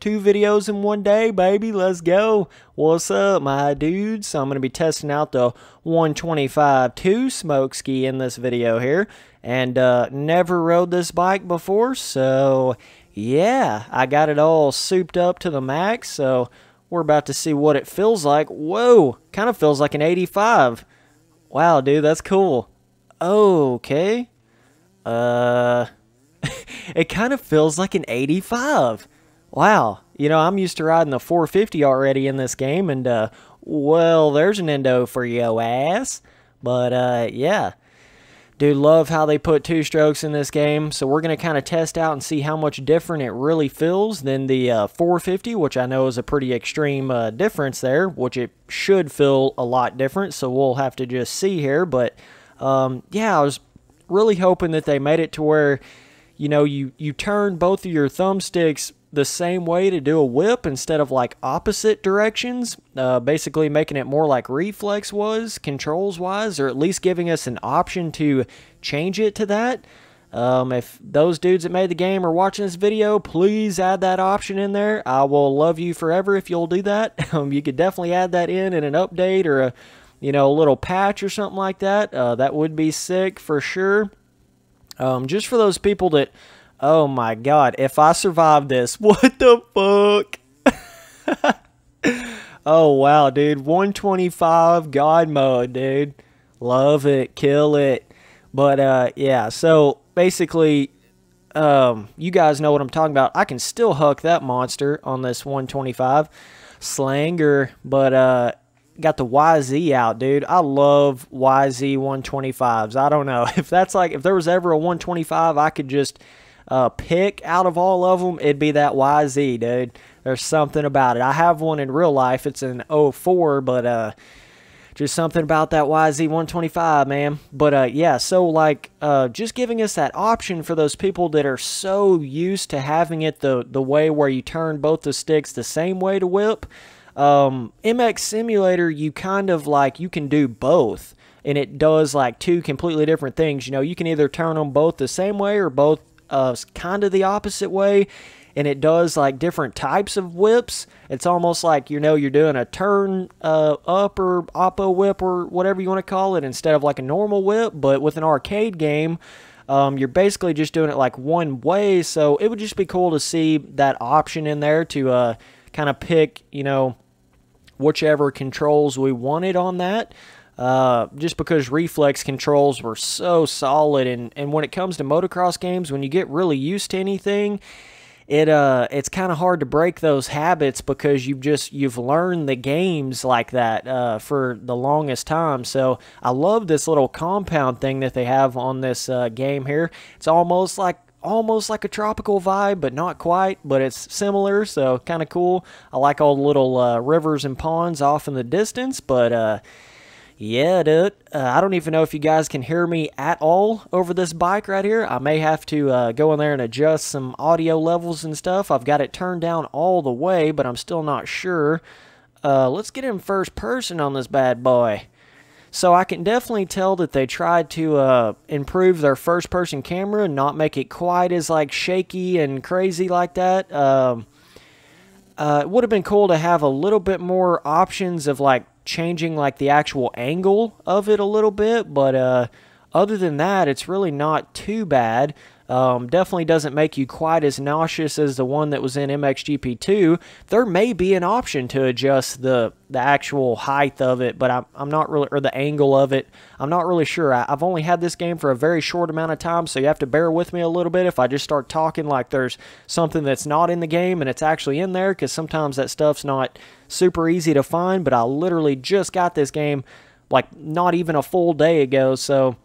2 videos in one day, baby. Let's go. What's up, my dudes? So I'm going to be testing out the 125-2 smoke ski in this video here. And never rode this bike before, so yeah, I got it all souped up to the max. So we're about to see what it feels like. Whoa, kind of feels like an 85. Wow, dude, that's cool. Okay. It kind of feels like an 85. Wow. You know, I'm used to riding the 450 already in this game, and, well, there's an endo for yo ass. But, yeah. Dude, love how they put 2 strokes in this game. So we're going to kind of test out and see how much different it really feels than the 450, which I know is a pretty extreme difference there, which it should feel a lot different. So we'll have to just see here. But, yeah, I was really hoping that they made it to where, you know, you turn both of your thumbsticks the same way to do a whip instead of like opposite directions, basically making it more like reflex was controls wise, or at least giving us an option to change it to that. If those dudes that made the game are watching this video, please add that option in there. I will love you forever if you'll do that. You could definitely add that in an update or a, you know, a little patch or something like that. That would be sick for sure. Just for those people that, oh my god, if I survive this, what the fuck? Oh wow, dude, 125 god mode, dude. Love it, kill it. But yeah, so basically, you guys know what I'm talking about. I can still huck that monster on this 125 slanger, but got the YZ out, dude. I love YZ 125s. I don't know if that's like, if there was ever a 125 I could just pick out of all of them, it'd be that YZ, dude. There's something about it. I have one in real life. It's an 04, but just something about that YZ 125, man. But yeah, so like just giving us that option for those people that are so used to having it the way where you turn both the sticks the same way to whip. MX Simulator, you kind of like, you can do both, and it does like 2 completely different things. You know, you can either turn them both the same way or both kind of the opposite way, and it does like different types of whips. It's almost like, you know, you're doing a turn up or oppo whip or whatever you want to call it, instead of like a normal whip. But with an arcade game, you're basically just doing it like one way. So it would just be cool to see that option in there to kind of pick, you know, whichever controls we wanted on that. Just because reflex controls were so solid, and when it comes to motocross games, when you get really used to anything, it's kind of hard to break those habits because you've learned the games like that for the longest time. So I love this little compound thing that they have on this game here. It's almost like a tropical vibe, but not quite, but it's similar, so kind of cool. I like all the little rivers and ponds off in the distance. But yeah, dude, I don't even know if you guys can hear me at all over this bike right here. I may have to go in there and adjust some audio levels and stuff. I've got it turned down all the way, but I'm still not sure. Let's get in first person on this bad boy. So I can definitely tell that they tried to improve their first-person camera and not make it quite as like shaky and crazy like that. It would have been cool to have a little bit more options of like changing like the actual angle of it a little bit, but other than that, it's really not too bad. Definitely doesn't make you quite as nauseous as the one that was in MXGP 2. There may be an option to adjust the actual height of it, but I'm not really, or the angle of it. I'm not really sure. I've only had this game for a very short amount of time, so you have to bear with me a little bit if I just start talking like there's something that's not in the game and it's actually in there, because sometimes that stuff's not super easy to find. But I literally just got this game like not even a full day ago, so...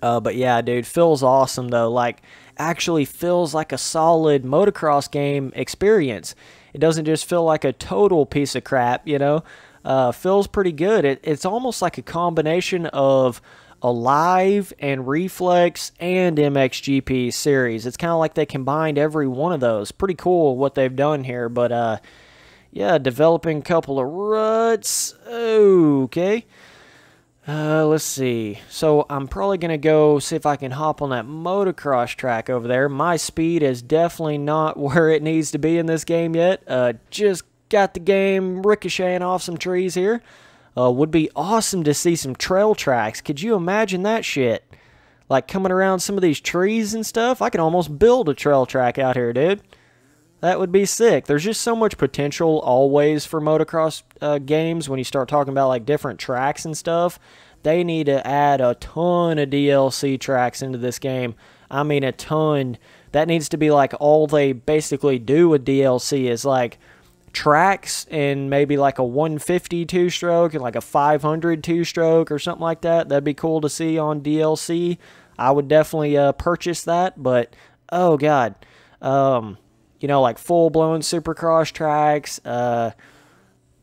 but yeah, dude, feels awesome though. Like, actually feels like a solid motocross game experience. It doesn't just feel like a total piece of crap, you know. Feels pretty good. It's almost like a combination of Alive and Reflex and MXGP series. It's kind of like they combined every one of those. Pretty cool what they've done here. But yeah, developing a couple of ruts. Okay. Let's see. So I'm probably going to go see if I can hop on that motocross track over there. My speed is definitely not where it needs to be in this game yet. Just got the game ricocheting off some trees here. Would be awesome to see some trail tracks. Could you imagine that shit? Like coming around some of these trees and stuff. I can almost build a trail track out here, dude. That would be sick. There's just so much potential always for motocross games when you start talking about like different tracks and stuff. They need to add a ton of DLC tracks into this game. I mean a ton. That needs to be like all they basically do with DLC is like tracks and maybe like a 150 two-stroke and like a 500 two-stroke or something like that. That'd be cool to see on DLC. I would definitely purchase that, but oh god. You know, like full-blown supercross tracks,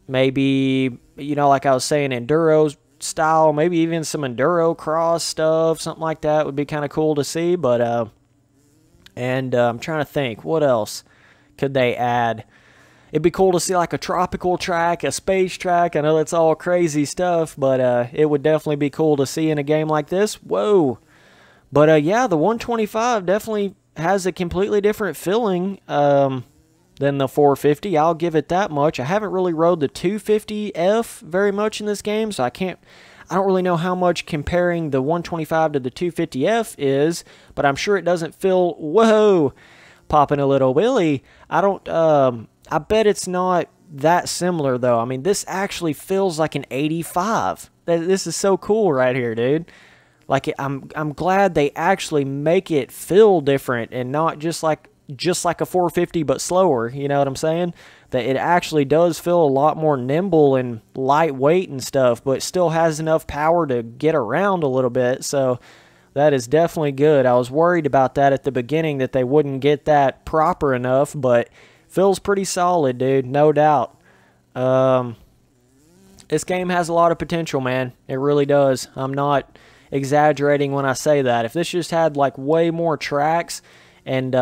maybe, you know, like I was saying, enduro style, maybe even some enduro cross stuff, something like that would be kind of cool to see, but, I'm trying to think, what else could they add? It'd be cool to see like a tropical track, a space track. I know that's all crazy stuff, but, it would definitely be cool to see in a game like this. Whoa. But, yeah, the 125 definitely has a completely different feeling than the 450. I'll give it that much. I haven't really rode the 250F very much in this game, so I don't really know how much comparing the 125 to the 250F is, but I'm sure it doesn't feel, whoa, popping a little willy. I bet it's not that similar, though. I mean, this actually feels like an 85. This is so cool right here, dude. Like, I'm glad they actually make it feel different and not just like a 450 but slower, you know what I'm saying? That it actually does feel a lot more nimble and lightweight and stuff, but still has enough power to get around a little bit, so that is definitely good. I was worried about that at the beginning, that they wouldn't get that proper enough, but feels pretty solid, dude, no doubt. This game has a lot of potential, man. It really does. I'm not exaggerating when I say that. If this just had like way more tracks and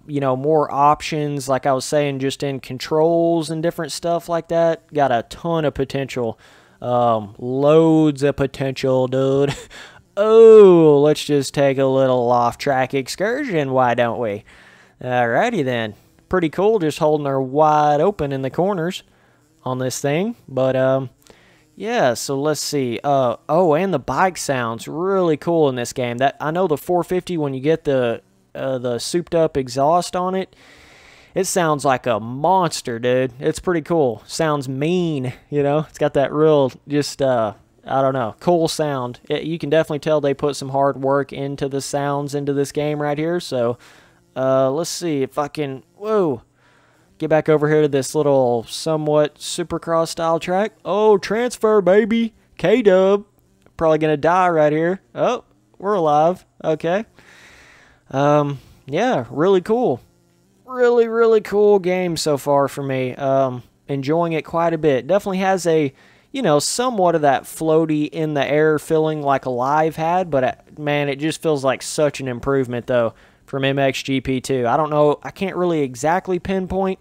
you know, more options, like I was saying, just in controls and different stuff like that, got a ton of potential. Loads of potential, dude. Oh, let's just take a little off-track excursion, why don't we? Alrighty then. Pretty cool, just holding her wide open in the corners on this thing, but yeah, so let's see. Oh, and the bike sounds really cool in this game. That I know the 450, when you get the souped up exhaust on it, it sounds like a monster, dude. It's pretty cool. Sounds mean, you know. It's got that real, just I don't know, cool sound. You can definitely tell they put some hard work into the sounds into this game right here. So let's see if I can. Whoa. Get back over here to this little somewhat supercross style track. Oh, transfer, baby. K-Dub. Probably going to die right here. Oh, we're alive. Okay. Yeah, really cool. Really, really cool game so far for me. Enjoying it quite a bit. Definitely has a, you know, somewhat of that floaty in the air feeling like Alive had, but man, it just feels like such an improvement though from MXGP 2. I don't know, I can't really exactly pinpoint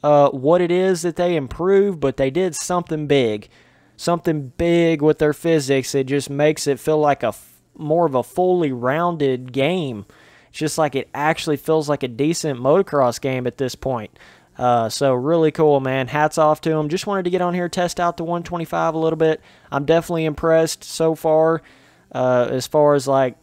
what it is that they improved, but they did something big. Something big with their physics. It just makes it feel like more of a fully rounded game. It's just like it actually feels like a decent motocross game at this point. So really cool, man. Hats off to them. Just wanted to get on here, test out the 125 a little bit. I'm definitely impressed so far as like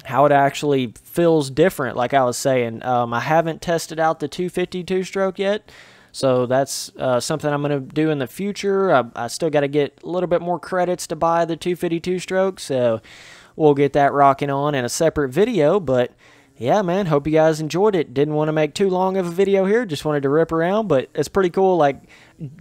how it actually feels different, like I was saying. I haven't tested out the 250 two-stroke yet, so that's something I'm going to do in the future. I still got to get a little bit more credits to buy the 250 two-stroke, so we'll get that rocking on in a separate video, but yeah, man, hope you guys enjoyed it. Didn't want to make too long of a video here, just wanted to rip around, but it's pretty cool. Like,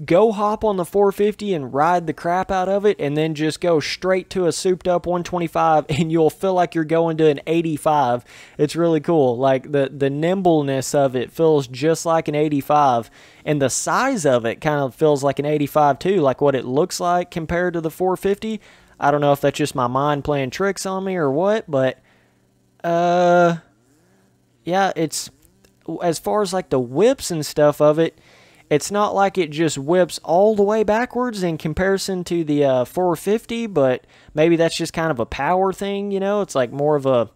go hop on the 450 and ride the crap out of it, and then just go straight to a souped up 125, and you'll feel like you're going to an 85. It's really cool. Like, the nimbleness of it feels just like an 85, and the size of it kind of feels like an 85 too, like what it looks like compared to the 450. I don't know if that's just my mind playing tricks on me or what, but yeah, it's, as far as like the whips and stuff of it, It's not like it just whips all the way backwards in comparison to the 450, but maybe that's just kind of a power thing, you know? It's like more of a,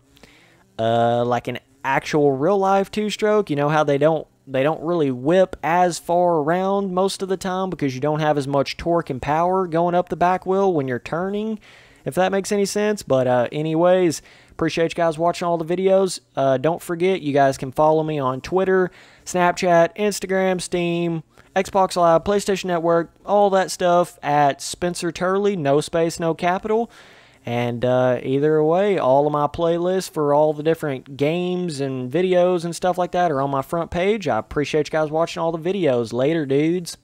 like an actual real life two-stroke. You know how they don't really whip as far around most of the time because you don't have as much torque and power going up the back wheel when you're turning, if that makes any sense. But anyways, appreciate you guys watching all the videos. Don't forget, you guys can follow me on Twitter, Snapchat, Instagram, Steam, Xbox Live, PlayStation Network, all that stuff at Spencer Turley, no space, no capital. And either way, all of my playlists for all the different games and videos and stuff like that are on my front page. I appreciate you guys watching all the videos. Later, dudes.